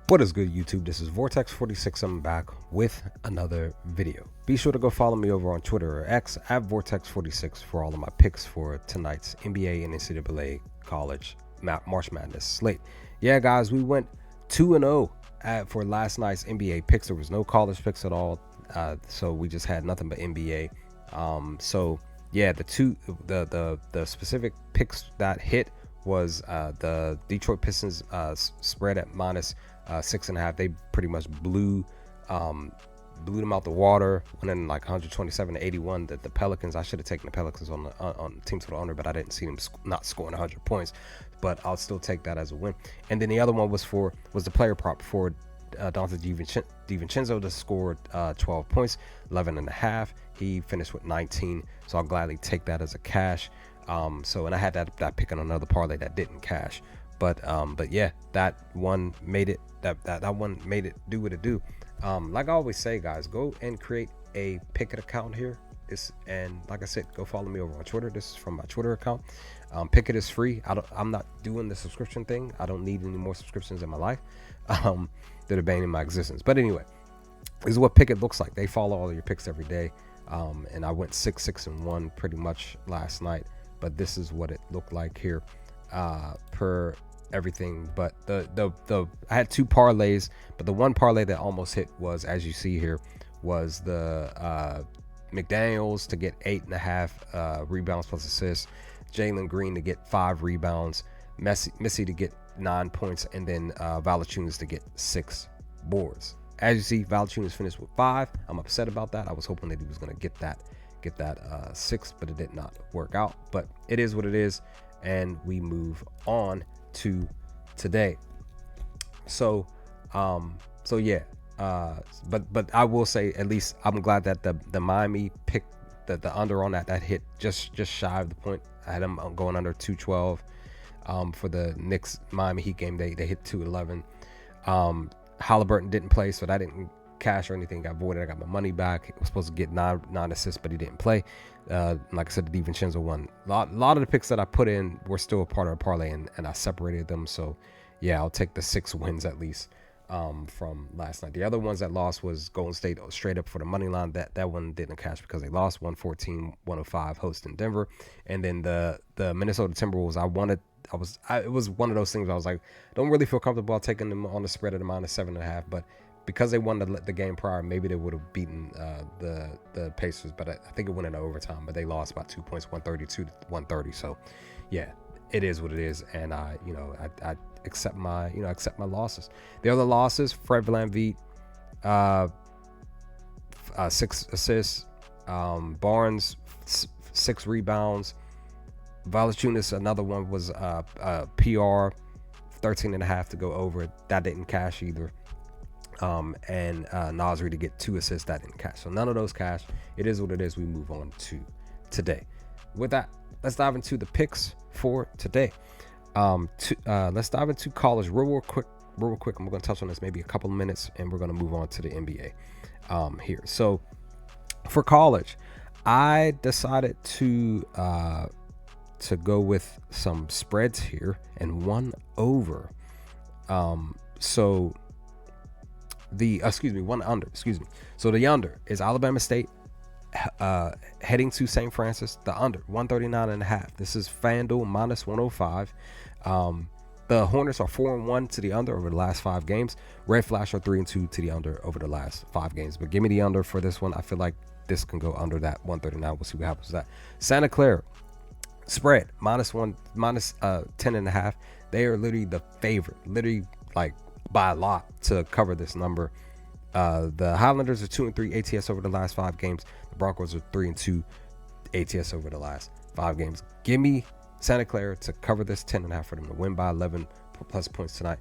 What is good, YouTube? This is Vortex46. I'm back with another video. Be sure to go follow me over on Twitter or X at Vortex46 for all of my picks for tonight's NBA and NCAA college March Madness slate. Yeah, guys, we went 2-0 for last night's NBA picks. There was no college picks at all, so we just had nothing but NBA. So yeah, the specific picks that hit was the Detroit Pistons spread at minus 6.5. They pretty much blew them out the water, went in like 127-81. The Pelicans, I should have taken the Pelicans on team total under, but I didn't see them not scoring 100 points. But I'll still take that as a win. And then the other one was the player prop for Dante DiVincenzo to score 12 points, 11.5. He finished with 19, so I'll gladly take that as a cash. And I had that pick on another parlay that didn't cash, but yeah, that one made it. That one made it do what it do. Like I always say, guys, go and create a Pickett account here. And like I said, go follow me over on Twitter. This is from my Twitter account. Pickett is free. I'm not doing the subscription thing. I don't need any more subscriptions in my life. They're banning my existence. But anyway, this is what Pickett looks like. They follow all of your picks every day. And I went 6-6-1 pretty much last night. But this is what it looked like here per everything. But the I had two parlays, but the one parlay that almost hit was, as you see here, was the McDaniels to get 8.5 rebounds plus assists, Jalen Green to get 5 rebounds, Missy to get 9 points, and then Valanciunas to get 6 boards. As you see, Valanciunas finished with 5. I'm upset about that. I was hoping that he was going to get that 6, but it did not work out. But it is what it is, and we move on to today. So yeah. But I will say, at least I'm glad that the Miami pick, the under on that hit just shy of the point. I had them going under 212 for the Knicks Miami Heat game. They hit 211. Halliburton didn't play, so that didn't cash or anything. Got voided. I got my money back. He was supposed to get nine assists, but he didn't play. Like I said, the DiVincenzo won. A lot of the picks that I put in were still a part of a parlay, and I separated them. So yeah, I'll take the 6 wins at least from last night. The other ones that lost was Golden State straight up for the money line. That one didn't cash because they lost 114-105 hosting Denver. And then the Minnesota Timberwolves, it was one of those things I was like, don't really feel comfortable taking them on the spread at a minus 7.5, but because they won the game prior, maybe they would have beaten the Pacers, but I think it went into overtime. But they lost by 2 points, 132-130. So, yeah, it is what it is, and I accept my losses. The other losses: Fred VanVleet, 6 assists, Barnes 6 rebounds, Valanciunas, another one was PR 13.5 to go over. That didn't cash either. And Nasri to get 2 assists, that didn't cash. So none of those cash. It is what it is. We move on to today. With that, let's dive into the picks for today. Let's dive into college real quick. I'm going to touch on this maybe a couple of minutes, and we're going to move on to the NBA here. So for college, I decided to go with some spreads here and one over. One under. So the under is Alabama State heading to St. Francis. The under 139.5. This is FanDuel minus 105. The Hornets are 4-1 to the under over the last 5 games. Red Flash are 3-2 to the under over the last 5 games. But give me the under for this one. I feel like this can go under that 139. We'll see what happens with that. Santa Clara spread minus 10.5. They are literally the favorite, like by a lot, to cover this number. The Highlanders are 2-3 ATS over the last 5 games. The Broncos are 3-2 ATS over the last 5 games. Give me Santa Clara to cover this 10.5 for them to win by 11 plus points tonight.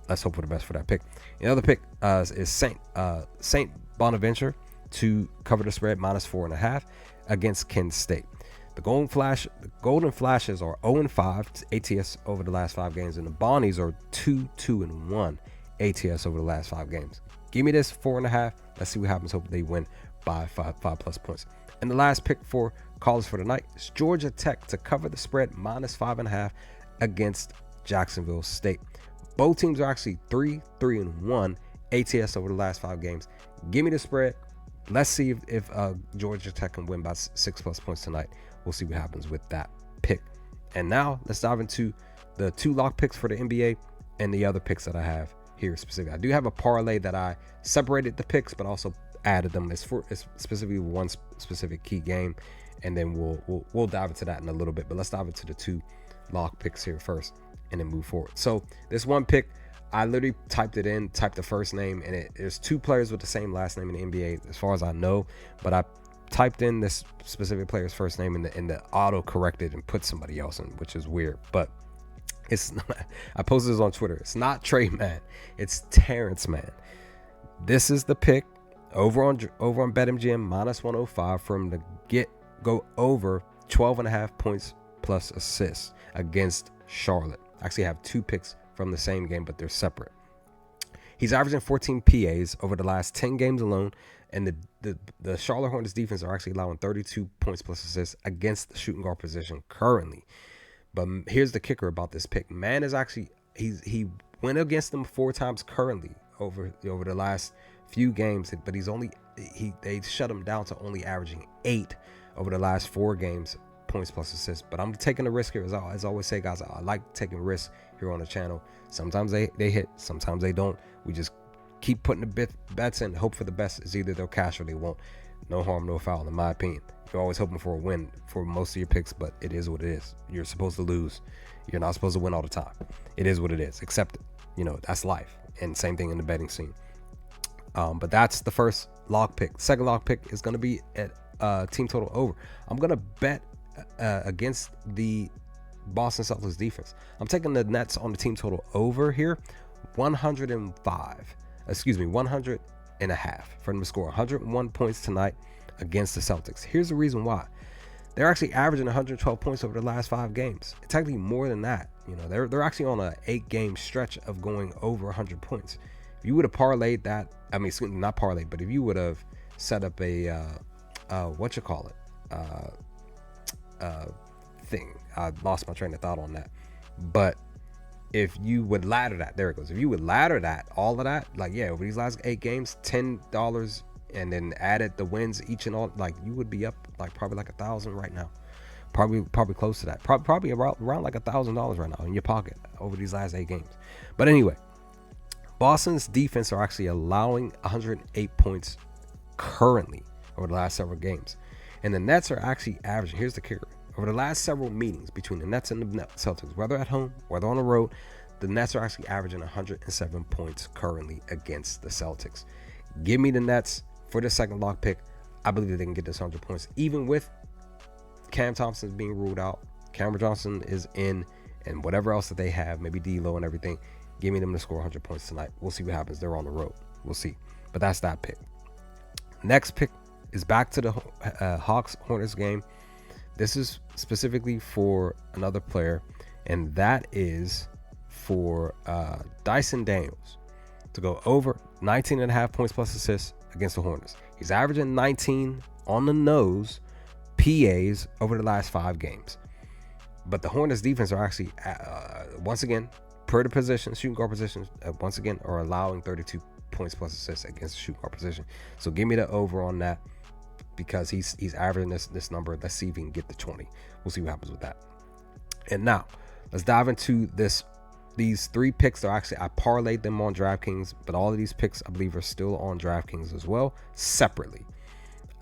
Let's hope for the best for that pick. Another pick is Saint Bonaventure to cover the spread minus 4.5 against Kent State. The Golden Flashes are 0-5 ATS over the last 5 games, and the Bonnies are 2-1 ATS over the last 5 games. Give me this 4.5. Let's see what happens. Hope they win by 5 plus points. And the last pick for college for the night is Georgia Tech to cover the spread minus 5.5 against Jacksonville State. Both teams are actually 3-1 ATS over the last 5 games. Give me the spread. Let's see if Georgia Tech can win by 6+ points tonight. We'll see what happens with that pick. And now let's dive into the 2 lock picks for the NBA and the other picks that I have here specifically. I do have a parlay that I separated the picks, but also added them. It's specifically one specific key game, and then we'll dive into that in a little bit. But let's dive into the 2 lock picks here first, and then move forward. So this one pick, I literally typed the first name, and there's 2 players with the same last name in the NBA, as far as I know. But I typed in this specific player's first name, and the auto corrected and put somebody else in, which is weird. But it's not. I posted this on Twitter. It's not Trey Man. It's Terrence Man. This is the pick over on BetMGM -105 from the go over 12.5 points plus assists against Charlotte. I actually have 2 picks from the same game, but they're separate. He's averaging 14 PAs over the last 10 games alone, and the Charlotte Hornets defense are actually allowing 32 points plus assists against the shooting guard position currently. But here's the kicker about this pick. Man is actually he went against them 4 times currently over the last few games, but they shut him down to only averaging 8 over the last 4 games, points plus assists. But I'm taking a risk here. As I always say, guys, I like taking risks here on the channel. Sometimes they hit, sometimes they don't. We just keep putting the bets in, hope for the best. It's either they'll cash or they won't. No harm, no foul, in my opinion. You're always hoping for a win for most of your picks, but it is what it is. You're supposed to lose. You're not supposed to win all the time. It is what it is. Accept it. That's life. And same thing in the betting scene. But that's the first lock pick. Second lock pick is going to be at team total over. I'm going to bet against the Boston Celtics defense. I'm taking the Nets on the team total over here. 100.5 for them to score 101 points tonight against the Celtics. Here's the reason why. They're actually averaging 112 points over the last 5 games. It's actually more than that. They're actually on an 8-game stretch of going over 100 points. If you would have parlayed that, not parlayed, but if you would have set up a thing. I lost my train of thought on that. But if you would ladder that, there it goes. If you would ladder that, all of that, over these last 8 games, $10, and then added the wins each and all, you would be up probably $1,000 right now. Probably close to that. Probably around $1,000 right now in your pocket over these last 8 games. But anyway, Boston's defense are actually allowing 108 points currently over the last several games. And the Nets are actually averaging, here's the kicker, over the last several meetings between the Nets and the Celtics, whether at home, whether on the road, the Nets are actually averaging 107 points currently against the Celtics. Give me the Nets for the second lock pick. I believe that they can get this 100 points, even with Cam Thompson being ruled out. Cameron Johnson is in, and whatever else that they have, maybe D'Lo and everything. Give me them to score 100 points tonight. We'll see what happens. They're on the road. We'll see. But that's that pick. Next pick is back to the Hawks-Hornets game. This is specifically for another player, and that is for Dyson Daniels to go over 19.5 points plus assists against the Hornets. He's averaging 19 on the nose PAs over the last 5 games. But the Hornets defense are actually, once again, per the position, shooting guard position, once again, are allowing 32 points plus assists against the shooting guard position. So give me the over on that, because he's averaging this number. Let's see if he can get the 20. We'll see what happens with that. And now let's dive into these 3 picks. I parlayed them on DraftKings, but all of these picks I believe are still on DraftKings as well, separately.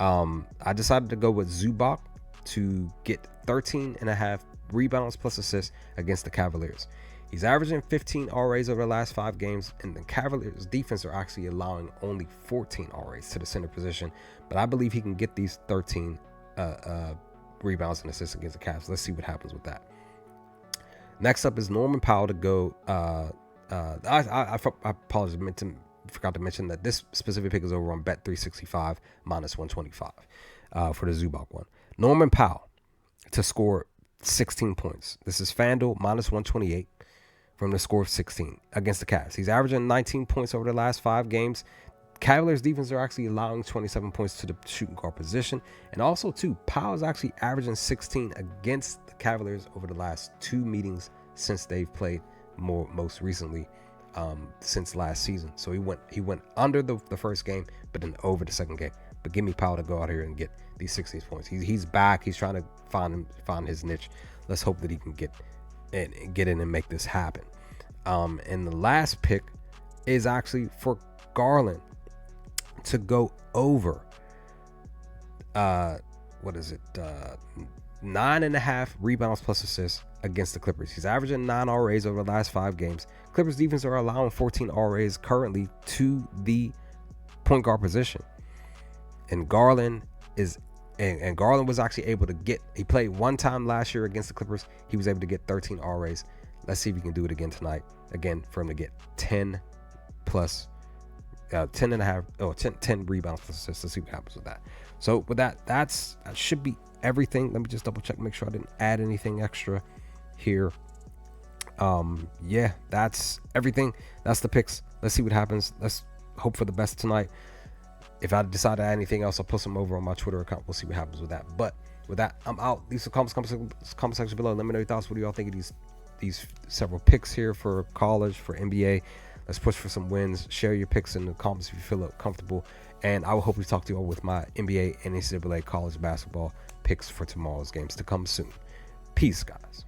I decided to go with Zubac to get 13.5 rebounds plus assists against the Cavaliers. He's averaging 15 RAs over the last 5 games, and the Cavaliers defense are actually allowing only 14 RAs to the center position. But I believe he can get these 13 rebounds and assists against the Cavs. Let's see what happens with that. Next up is Norman Powell to go. I apologize, forgot to mention that this specific pick is over on Bet365 -125 for the Zubac one. Norman Powell to score 16 points. This is FanDuel -128 from the score of 16 against the Cavs. He's averaging 19 points over the last 5 games. Cavaliers defense are actually allowing 27 points to the shooting guard position. And also, too, Powell is actually averaging 16 against the Cavaliers over the last 2 meetings since they've played most recently since last season. So he went under the first game, but then over the second game. But give me Powell to go out here and get these 16 points. He's back. He's trying to find his niche. Let's hope that he can get in and make this happen. And the last pick is actually for Garland to go over. What is it? 9.5 rebounds plus assists against the Clippers. He's averaging 9 RAs over the last 5 games. Clippers defense are allowing 14 RAs currently to the point guard position. And Garland was actually able to he played one time last year against the Clippers. He was able to get 13 RAs. Let's see if he can do it again tonight. Again, for him to get 10 rebounds plus assists. Let's see what happens with that. So with that should be everything. Let me just double check, make sure I didn't add anything extra here. Yeah, that's everything. That's the picks. Let's see what happens. Let's hope for the best tonight. If I decide to add anything else, I'll post them over on my Twitter account. We'll see what happens with that. But with that, I'm out. Leave some comment section below. Let me know your thoughts. What do y'all think of these several picks here for college, for NBA? Let's push for some wins. Share your picks in the comments if you feel comfortable. And I will hopefully talk to you all with my NBA and NCAA college basketball picks for tomorrow's games to come soon. Peace, guys.